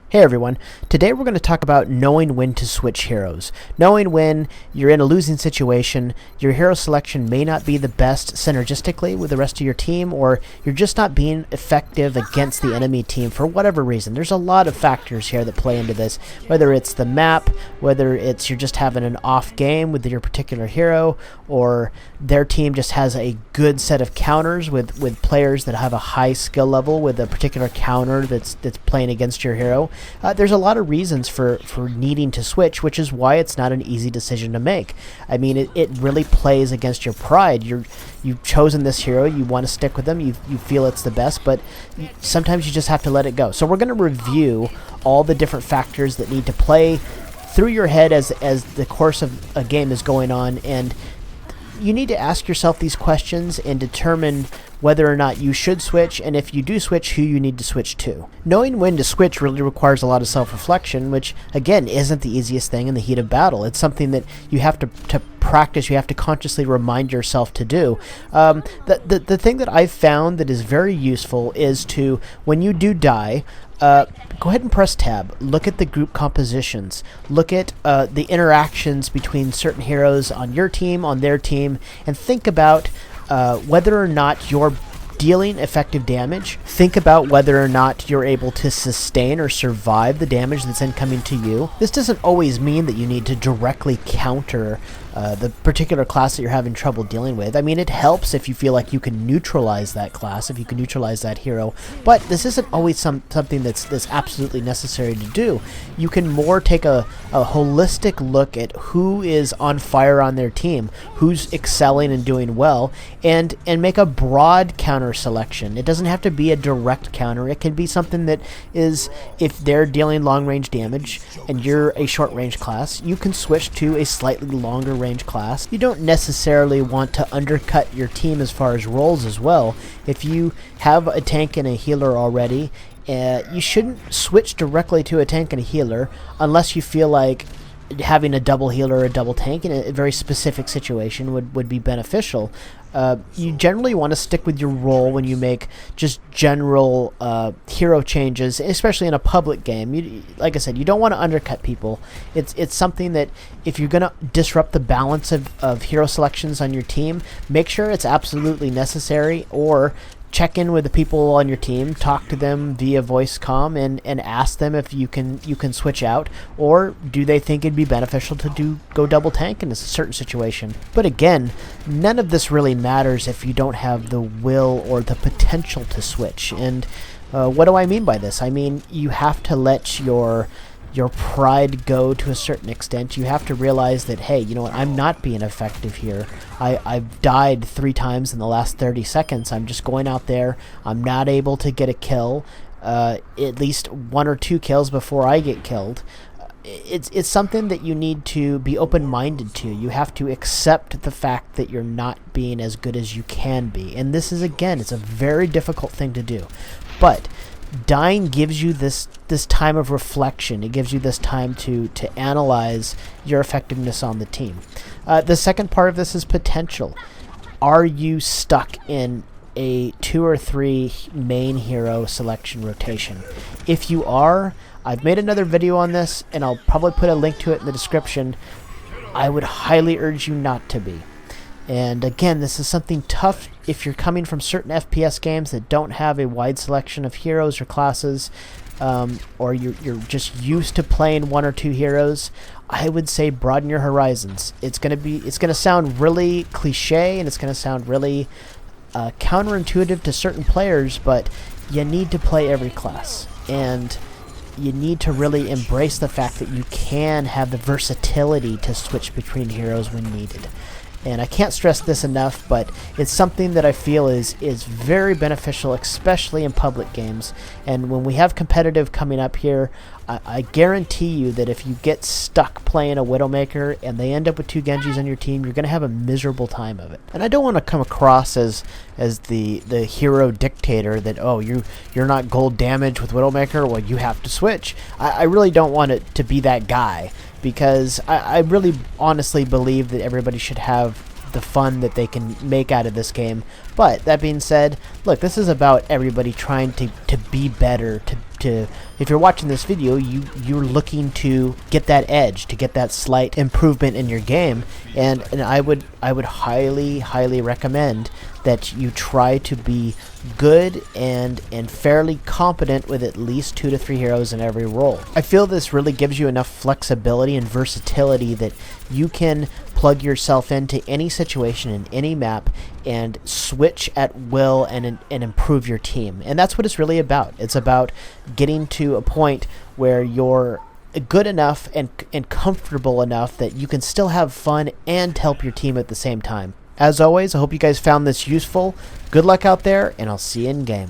Hey everyone, today we're going to talk about knowing when to switch heroes. Knowing when you're in a losing situation, your hero selection may not be the best synergistically with the rest of your team, or you're just not being effective against the enemy team for whatever reason. There's a lot of factors here that play into this, whether it's the map, whether it's you're just having an off game with your particular hero, or their team just has a good set of counters with players that have a high skill level with a particular counter that's playing against your hero. There's a lot of reasons for needing to switch, which is why it's not an easy decision to make. I mean, it really plays against your pride. You've chosen this hero, you want to stick with them, you feel it's the best, but sometimes you just have to let it go. So we're going to review all the different factors that need to play through your head as the course of a game is going on, and you need to ask yourself these questions and determine whether or not you should switch, and if you do switch, who you need to switch to. Knowing when to switch really requires a lot of self-reflection, which, again, isn't the easiest thing in the heat of battle. It's something that you have to practice, you have to consciously remind yourself to do. The thing that I've found that is very useful is to, when you do die, go ahead and press tab. Look at the group compositions. Look at the interactions between certain heroes on your team, on their team, and think about whether or not you're dealing effective damage. Think about whether or not you're able to sustain or survive the damage that's incoming to you. This doesn't always mean that you need to directly counter the particular class that you're having trouble dealing with. I mean, it helps if you feel like you can neutralize that class, if you can neutralize that hero, but this isn't always something that's absolutely necessary to do. You can more take a holistic look at who is on fire on their team, who's excelling and doing well, and make a broad counter selection. It doesn't have to be a direct counter. It can be something that is, if they're dealing long range damage and you're a short range class, you can switch to a slightly longer range class. You don't necessarily want to undercut your team as far as roles as well. If you have a tank and a healer already, you shouldn't switch directly to a tank and a healer unless you feel like having a double healer or a double tank in a very specific situation would be beneficial. You generally want to stick with your role when you make just general hero changes, especially in a public game. Like I said, you don't want to undercut people. It's something that if you're going to disrupt the balance of hero selections on your team, make sure it's absolutely necessary, or check in with the people on your team, talk to them via voice comm, and ask them if you can switch out, or do they think it'd be beneficial to go double tank in a certain situation. But again, none of this really matters if you don't have the will or the potential to switch. And what do I mean by this? I mean, you have to let your pride go to a certain extent. You have to realize that, hey, you know what, I'm not being effective here. I've died 3 times in the last 30 seconds. I'm just going out there. I'm not able to get a kill, at least 1 or 2 kills before I get killed. It's something that you need to be open-minded to. You have to accept the fact that you're not being as good as you can be. And this is, again, it's a very difficult thing to do. But dying gives you this time of reflection. It gives you this time to analyze your effectiveness on the team. The second part of this is potential. Are you stuck in a 2 or 3 main hero selection rotation? If you are, I've made another video on this, and I'll probably put a link to it in the description. I would highly urge you not to be. And again, this is something tough if you're coming from certain FPS games that don't have a wide selection of heroes or classes, or you're just used to playing 1 or 2 heroes. I would say broaden your horizons. It's gonna sound really cliche, and it's gonna sound really counterintuitive to certain players, but you need to play every class, and you need to really embrace the fact that you can have the versatility to switch between heroes when needed. And I can't stress this enough, but it's something that I feel is very beneficial, especially in public games. And when we have competitive coming up here, I guarantee you that if you get stuck playing a Widowmaker and they end up with 2 Genjis on your team, you're going to have a miserable time of it. And I don't want to come across as the hero dictator that, oh, you're not gold damage with Widowmaker, well, you have to switch. I really don't want it to be that guy, because I really honestly believe that everybody should have the fun that they can make out of this game. But that being said, look, this is about everybody trying to be better, to if you're watching this video, you're looking to get that edge, to get that slight improvement in your game, and I would highly recommend that you try to be good and fairly competent with at least 2 to 3 heroes in every role. I feel this really gives you enough flexibility and versatility that you can plug yourself into any situation in any map and switch at will and improve your team. And that's what it's really about. It's about getting to a point where you're good enough and comfortable enough that you can still have fun and help your team at the same time. As always, I hope you guys found this useful. Good luck out there, and I'll see you in game.